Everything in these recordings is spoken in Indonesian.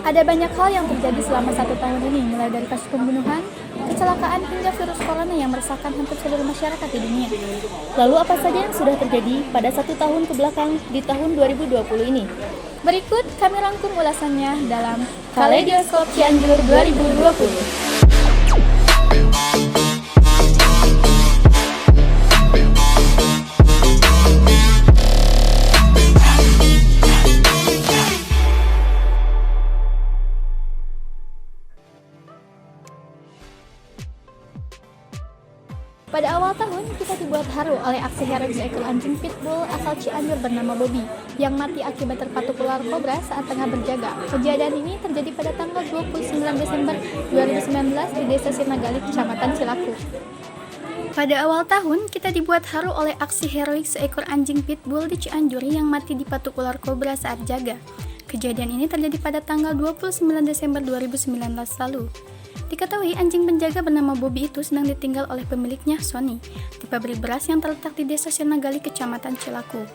Ada banyak hal yang terjadi selama 1 tahun ini, mulai dari kasus pembunuhan, kecelakaan, hingga virus corona yang meresahkan hampir seluruh masyarakat di dunia. Lalu apa saja yang sudah terjadi pada 1 tahun kebelakang di tahun 2020 ini? Berikut kami rangkum ulasannya dalam Kaleidoskop Cianjur 2020. Pada awal tahun, kita dibuat haru oleh aksi heroik seekor anjing pitbull asal Cianjur bernama Bobby yang mati akibat terpatuk ular kobra saat tengah berjaga. Kejadian ini terjadi pada tanggal 29 Desember 2019 di Desa Sirnagali, Kecamatan Cilaku. Pada awal tahun, kita dibuat haru oleh aksi heroik seekor anjing pitbull di Cianjur yang mati dipatuk ular kobra saat jaga. Kejadian ini terjadi pada tanggal 29 Desember 2019 lalu. Diketahui anjing penjaga bernama Bobby itu sedang ditinggal oleh pemiliknya, Sony, di pabrik beras yang terletak di Desa Sirnagali, Kecamatan Cilaku.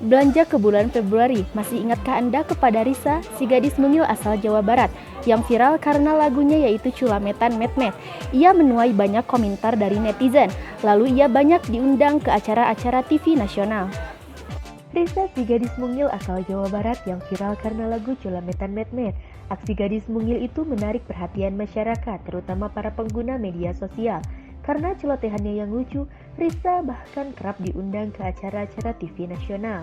Belanja ke bulan Februari, masih ingatkah Anda kepada Risa, si gadis mungil asal Jawa Barat, yang viral karena lagunya yaitu Culametan Met-Met? Ia menuai banyak komentar dari netizen, lalu ia banyak diundang ke acara-acara TV nasional. Risa, si gadis mungil asal Jawa Barat yang viral karena lagu Culametan Met-Met. Aksi gadis mungil itu menarik perhatian masyarakat, terutama para pengguna media sosial. Karena celotehannya yang lucu, Risa bahkan kerap diundang ke acara-acara TV nasional.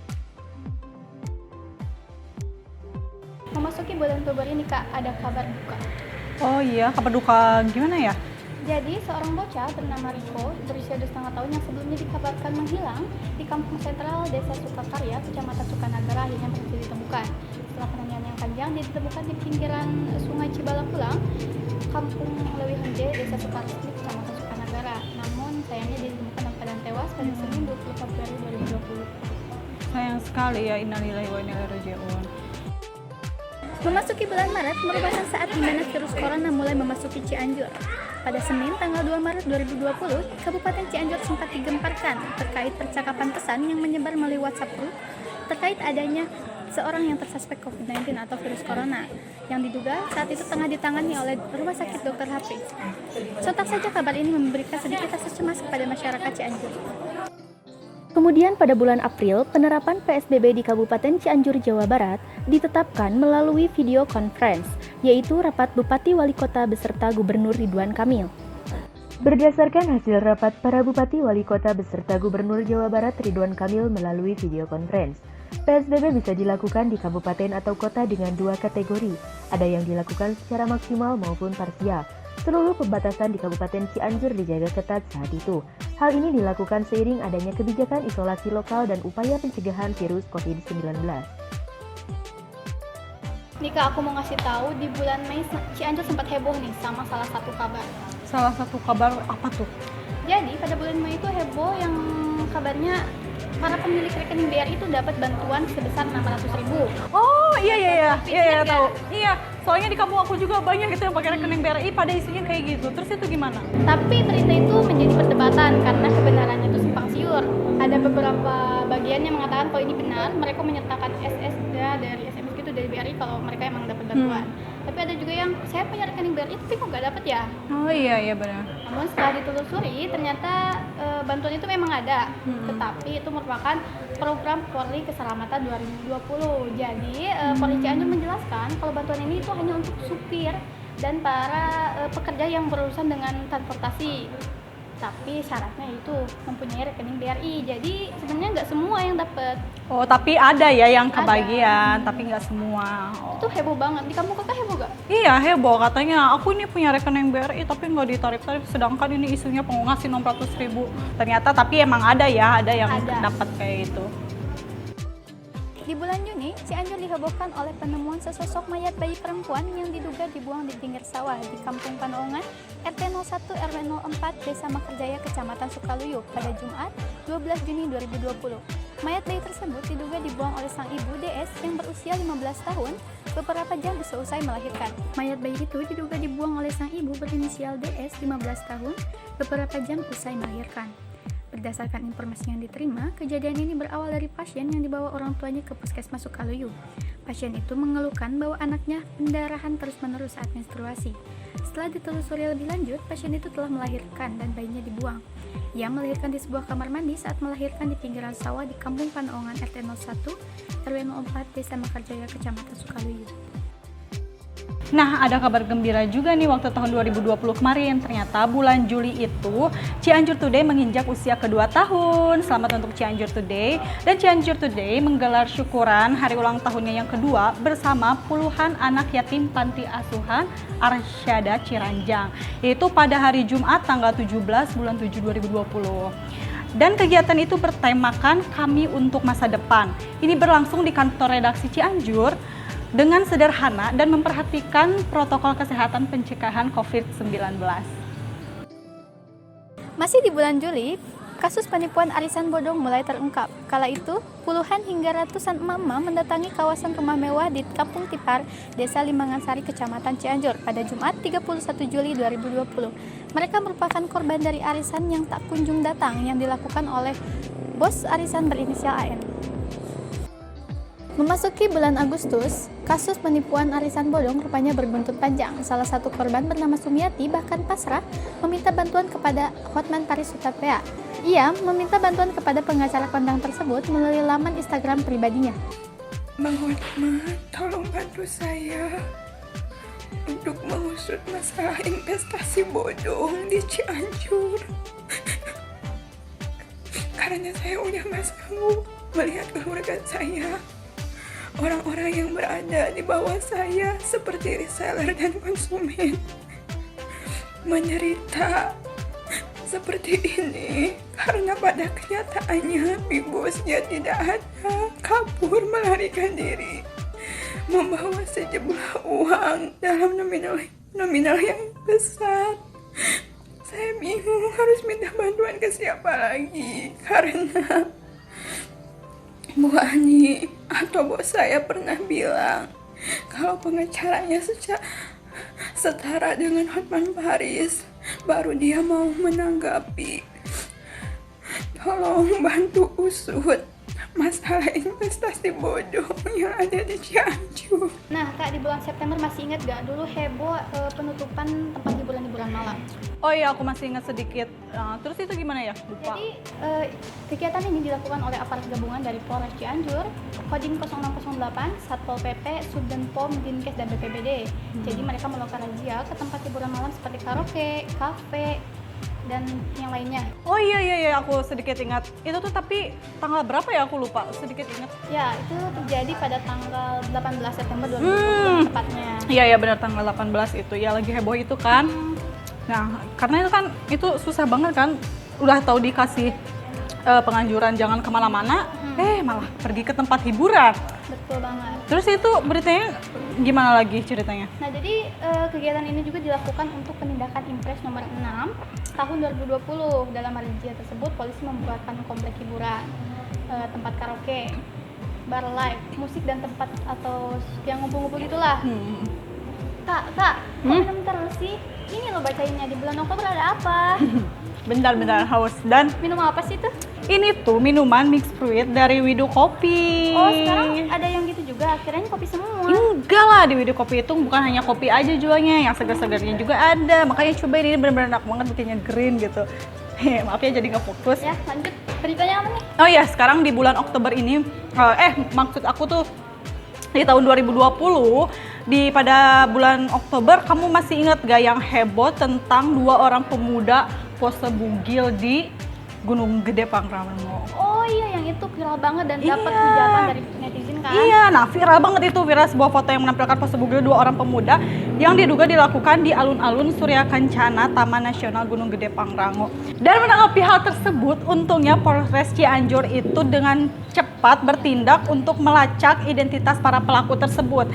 Memasuki bulan Februari ini, Kak, ada kabar duka. Oh iya, kabar duka gimana ya? Jadi, seorang bocah bernama Riko berusia 2,5 tahun yang sebelumnya dikabarkan menghilang di kampung sentral Desa Sukakarya, Kecamatan Sukanagara, akhirnya berhasil ditemukan. Setelah penanganan yang panjang, dia ditemukan di pinggiran Sungai Cibalapulang, Kampung Lewihanje, Desa Sukaresmi, Kecamatan Sukanagara. Namun, sayangnya dia ditemukan dalam keadaan tewas pada Senin 20 Februari 2020. Sayang sekali ya, innalillahi wa inna ilaihi raji'un. Memasuki bulan Maret merupakan saat di mana virus corona mulai memasuki Cianjur. Pada Senin tanggal 2 Maret 2020, Kabupaten Cianjur sempat digemparkan terkait percakapan pesan yang menyebar melalui WhatsApp group terkait adanya seorang yang tersuspek COVID-19 atau virus corona yang diduga saat itu tengah ditangani oleh Rumah Sakit Dr. Hafiz. Sontak saja kabar ini memberikan sedikit rasa cemas kepada masyarakat Cianjur. Kemudian pada bulan April, penerapan PSBB di Kabupaten Cianjur, Jawa Barat ditetapkan melalui video conference, yaitu rapat Bupati Wali Kota beserta Gubernur Ridwan Kamil. Berdasarkan hasil rapat para Bupati Wali Kota beserta Gubernur Jawa Barat Ridwan Kamil melalui video conference, PSBB bisa dilakukan di kabupaten atau kota dengan 2 kategori, ada yang dilakukan secara maksimal maupun parsial. Seluruh pembatasan di Kabupaten Cianjur dijaga ketat saat itu. Hal ini dilakukan seiring adanya kebijakan isolasi lokal dan upaya pencegahan virus COVID-19. Nika, aku mau ngasih tahu di bulan Mei Cianjur sempat heboh nih sama salah satu kabar. Salah satu kabar apa tuh? Jadi pada bulan Mei itu heboh yang kabarnya para pemilik rekening BRI itu dapat bantuan sebesar 600.000. Oh iya Ingat tahu. Iya, soalnya di kampung aku juga banyak gitu yang pakai rekening BRI pada isinya kayak gitu. Terus itu gimana? Tapi berita itu menjadi perdebatan karena kebenarannya itu simpang siur. Ada beberapa bagian yang mengatakan kalau ini benar, mereka menyertakan dari SMS gitu dari BRI kalau mereka emang dapat bantuan. Tapi ada juga yang saya punya rekening BRI tapi kok nggak dapat ya? Oh iya benar. Namun setelah ditelusuri ternyata bantuan itu memang ada, tetapi itu merupakan program Polri Keselamatan 2020. Jadi Polri Cianjur menjelaskan kalau bantuan ini itu hanya untuk supir dan para pekerja yang berurusan dengan transportasi. Tapi syaratnya itu mempunyai rekening BRI. Jadi sebenarnya nggak semua yang dapat. Oh tapi ada ya yang kebagian, tapi nggak semua. Oh. Itu heboh banget. Di kampung kakak heboh gak? Iya heboh, katanya aku ini punya rekening BRI tapi nggak ditarik-tarik, sedangkan ini isunya ngasih 600.000. Ternyata tapi emang ada ya, ada yang dapat kayak itu. Di bulan Juni, Cianjur dihebohkan oleh penemuan sesosok mayat bayi perempuan yang diduga dibuang di pinggir sawah di Kampung Panaongan, RT 01 RW 04, Desa Makerjaya, Kecamatan Sukaluyuk pada Jumat 12 Juni 2020. Mayat bayi tersebut diduga dibuang oleh sang ibu DS yang berusia 15 tahun beberapa jam seusai melahirkan. Mayat bayi itu diduga dibuang oleh sang ibu berinisial DS 15 tahun beberapa jam usai melahirkan. Berdasarkan informasi yang diterima, kejadian ini berawal dari pasien yang dibawa orang tuanya ke puskesmas Sukaluyu. Pasien itu mengeluhkan bahwa anaknya pendarahan terus-menerus saat menstruasi. Setelah ditelusuri lebih lanjut, pasien itu telah melahirkan dan bayinya dibuang. Ia melahirkan di sebuah kamar mandi saat melahirkan di pinggiran sawah di Kampung Panaongan RT 01 RW 04 Desa Mekarjaya, Kecamatan Sukaluyu. Nah, ada kabar gembira juga nih waktu tahun 2020 kemarin. Ternyata bulan Juli itu Cianjur Today menginjak usia kedua tahun. Selamat untuk Cianjur Today. Dan Cianjur Today menggelar syukuran hari ulang tahunnya yang kedua bersama puluhan anak yatim panti asuhan Arsyada Ciranjang. Yaitu pada hari Jumat tanggal 17 bulan 7 2020. Dan kegiatan itu bertemakan Kami untuk Masa Depan. Ini berlangsung di kantor redaksi Cianjur dengan sederhana dan memperhatikan protokol kesehatan pencegahan COVID-19. Masih di bulan Juli, kasus penipuan arisan bodong mulai terungkap. Kala itu, puluhan hingga ratusan emak-emak mendatangi kawasan rumah mewah di Kampung Tipar, Desa Limangansari, Kecamatan Cianjur pada Jumat 31 Juli 2020. Mereka merupakan korban dari arisan yang tak kunjung datang yang dilakukan oleh bos arisan berinisial AN. Memasuki bulan Agustus, kasus penipuan arisan bodong rupanya berbuntut panjang. Salah satu korban bernama Sumiati bahkan pasrah meminta bantuan kepada Hotman Paris Hutapea. Ia meminta bantuan kepada pengacara kondang tersebut melalui laman Instagram pribadinya. Bang Hotman, tolong bantu saya untuk mengusut masalah investasi bodong di Cianjur. Karena saya udah gak sanggup melihat keluarga saya, orang-orang yang berada di bawah saya seperti reseller dan konsumen menderita seperti ini karena pada kenyataannya Big Boss-nya tidak ada, kabur melarikan diri, membawa sejumlah uang dalam nominal yang besar. Saya bingung harus minta bantuan ke siapa lagi karena Bu Ani atau bos saya pernah bilang kalau pengacaranya setara dengan Hotman Paris, baru dia mau menanggapi. Tolong bantu usut masalah investasi bodong yang ada di Cianjur. Nah, Kak, di bulan September masih ingat gak dulu heboh penutupan tempat hiburan malam? Oh iya, aku masih ingat sedikit. Terus itu gimana ya? Lupa. Jadi, kegiatan ini dilakukan oleh aparat gabungan dari Polres Cianjur, Kodim 0608, Satpol PP, Subdenpom, Dinkes, dan BPBD. Jadi mereka melakukan razia ke tempat hiburan malam seperti karaoke, kafe, dan yang lainnya. Oh iya, aku sedikit ingat. Itu tuh tapi tanggal berapa ya, aku lupa, sedikit ingat. Ya, itu terjadi pada tanggal 18 September 2020 tepatnya. Iya benar, tanggal 18 itu. Ya lagi heboh itu kan. Nah, karena itu kan itu susah banget kan. Udah tahu dikasih penganjuran jangan kemana-mana, malah pergi ke tempat hiburan. Betul banget. Terus itu beritanya gimana lagi ceritanya? Nah, jadi kegiatan ini juga dilakukan untuk penindakan Impres nomor 6 tahun 2020. Dalam razia tersebut, polisi membubarkan komplek hiburan, tempat karaoke, bar live, musik dan tempat atau yang ngumpul-ngumpul gitulah. Kak, kok minum terus sih? Ini lo bacainnya di bulan Oktober ada apa? Bentar haus. Dan Minum apa sih tuh? ini tuh minuman mixed fruit dari Widu Kopi. Oh, sekarang ada yang gitu juga. Akhirnya kopi semua. Enggak lah, di Widu Kopi itu bukan hanya kopi aja jualnya, yang segar-segarnya juga ada. Makanya cobain, ini benar-benar enak banget, bikinnya green gitu. Maaf ya jadi nggak fokus. Ya, lanjut. Beritanya apa nih? Oh ya, sekarang di bulan Oktober ini, maksud aku tuh di tahun 2020, pada bulan Oktober, kamu masih ingat gak yang heboh tentang 2 orang pemuda pose bugil di Gunung Gede Pangrango? Oh iya, yang itu viral banget dan dapat hujatan dari netizen kan? Iya, nah viral banget itu, viral sebuah foto yang menampilkan pose bugil 2 orang pemuda yang diduga dilakukan di alun-alun Surya Kencana, Taman Nasional Gunung Gede Pangrango. Dan menanggapi hal tersebut, untungnya Polres Cianjur itu dengan cepat bertindak untuk melacak identitas para pelaku tersebut.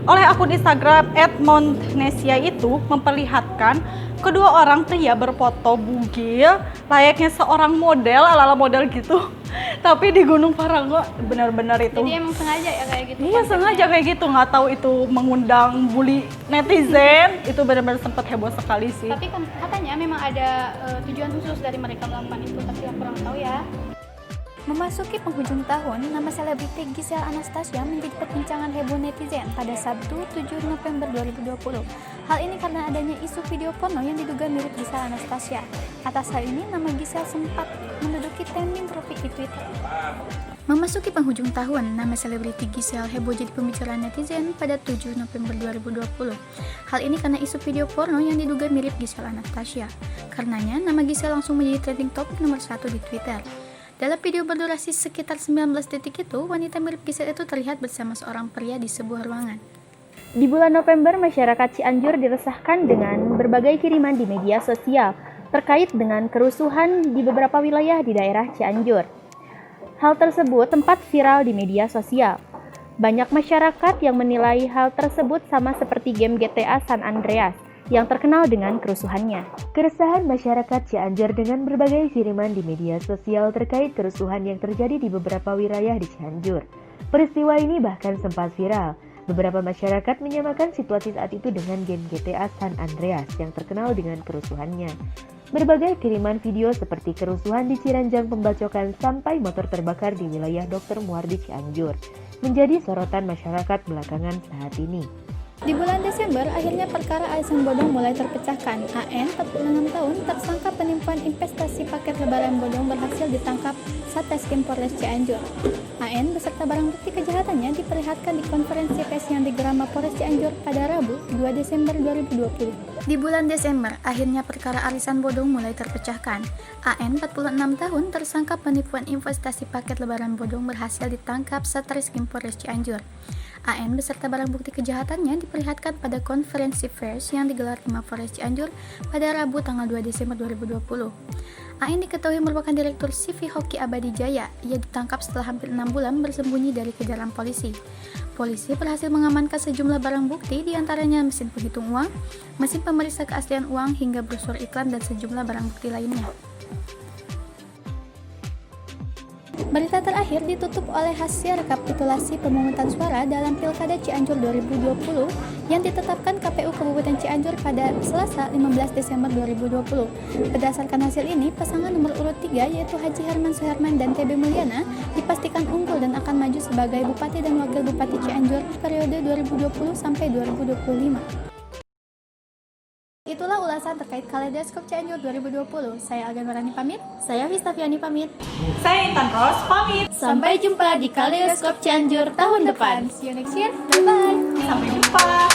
Oleh akun Instagram @montnesia itu memperlihatkan kedua orang pria berfoto bugil layaknya seorang model, ala-ala model gitu, Tapi di Gunung Parago benar-benar itu. Jadi emang sengaja ya kayak gitu? Iya sengaja kayak gitu, nggak tahu itu mengundang bully netizen. Itu benar-benar sempat heboh sekali sih. Tapi kan katanya memang ada tujuan khusus dari mereka melakukan itu, tapi aku kurang tahu ya. Memasuki penghujung tahun, nama selebriti Giselle Anastasia menjadi perbincangan heboh netizen pada Sabtu 7 November 2020. Hal ini karena adanya isu video porno yang diduga mirip Giselle Anastasia. Atas hal ini, nama Giselle sempat menduduki trending topik di Twitter. Memasuki penghujung tahun, nama selebriti Giselle heboh jadi pembicaraan netizen pada 7 November 2020. Hal ini karena isu video porno yang diduga mirip Giselle Anastasia. Karenanya, nama Giselle langsung menjadi trending topik nomor 1 di Twitter. Dalam video berdurasi sekitar 19 detik itu, wanita mirip Giselle itu terlihat bersama seorang pria di sebuah ruangan. Di bulan November, masyarakat Cianjur diresahkan dengan berbagai kiriman di media sosial terkait dengan kerusuhan di beberapa wilayah di daerah Cianjur. Hal tersebut sempat viral di media sosial. Banyak masyarakat yang menilai hal tersebut sama seperti game GTA San Andreas yang terkenal dengan kerusuhannya. Keresahan masyarakat Cianjur dengan berbagai kiriman di media sosial terkait kerusuhan yang terjadi di beberapa wilayah di Cianjur. Peristiwa ini bahkan sempat viral. Beberapa masyarakat menyamakan situasi saat itu dengan game GTA San Andreas yang terkenal dengan kerusuhannya. Berbagai kiriman video seperti kerusuhan di Ciranjang Pembacokan sampai motor terbakar di wilayah Dr. Muardi Cianjur menjadi sorotan masyarakat belakangan saat ini. Di bulan Desember, akhirnya perkara arisan bodong mulai terpecahkan. AN, 46 tahun, tersangka penipuan investasi paket lebaran bodong berhasil ditangkap Satreskrim Polres Cianjur. AN beserta barang bukti kejahatannya diperlihatkan di konferensi pers yang digelar Mapolres Cianjur pada Rabu, 2 Desember 2020. Di bulan Desember, akhirnya perkara arisan bodong mulai terpecahkan. AN, 46 tahun, tersangka penipuan investasi paket lebaran bodong berhasil ditangkap Satreskrim Polres Cianjur. AN beserta barang bukti kejahatannya diperlihatkan pada konferensi pers yang digelar di Mapolres Cianjur pada Rabu tanggal 2 Desember 2020. AN diketahui merupakan direktur CV Hoki Abadi Jaya. Ia ditangkap setelah hampir 6 bulan bersembunyi dari kejaran polisi. Polisi berhasil mengamankan sejumlah barang bukti, diantaranya mesin penghitung uang, mesin pemeriksa keaslian uang, hingga brosur iklan dan sejumlah barang bukti lainnya. Berita terakhir ditutup oleh hasil rekapitulasi pemungutan suara dalam Pilkada Cianjur 2020 yang ditetapkan KPU Kabupaten Cianjur pada Selasa 15 Desember 2020. Berdasarkan hasil ini, pasangan nomor urut 3 yaitu Haji Herman Suherman dan TB Mulyana dipastikan unggul dan akan maju sebagai Bupati dan Wakil Bupati Cianjur periode 2020 sampai 2025. Itulah ulasan terkait Kaleidoskop Cianjur 2020. Saya Algan Warani pamit. Saya Vistaviani pamit. Saya Intan Ros pamit. Sampai jumpa di Kaleidoskop Cianjur tahun depan. See you next year. Bye-bye. Sampai jumpa.